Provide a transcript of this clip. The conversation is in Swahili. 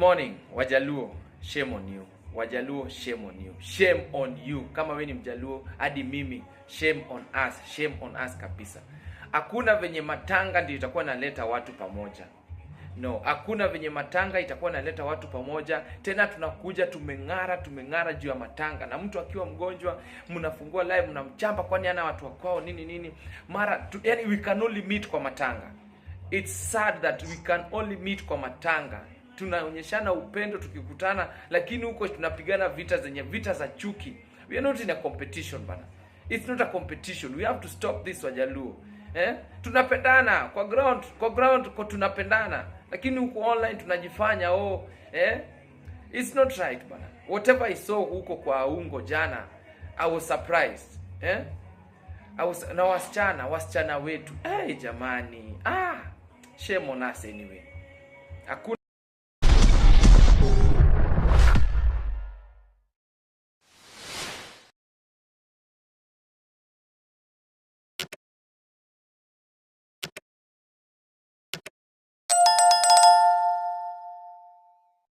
morning, Wajaluo, shame on you. Wajaluo, shame on you. Shame on you. Kama wewe ni Mjaluo, hadi mimi, shame on us. Shame on us kabisa. Hakuna venye matanga ndio itakuwa naleta watu pamoja. No, hakuna venye matanga itakuwa naleta watu pamoja. Tena tunakuja tumeng'ara juu ya matanga. Na mtu akiwa mgonjwa, mnafungua live, mnamchamba kwani ana watu wa kwao nini. Yani we can only meet kwa matanga. It's sad that we can only meet kwa matanga. Tunaonyeshana upendo tukikutana, lakini huko tunapigana vita za chuki. We are not in a competition bana. It's not a competition. We have to stop this, Wajaluo. Tunapendana kwa ground kwa tunapendana, lakini huko online tunajifanya it's not right bana. Whatever I saw huko kwa AUNGO jana, I was surprised. Na wasichana wetu. Jamani. Shame on us anyway. Hakuna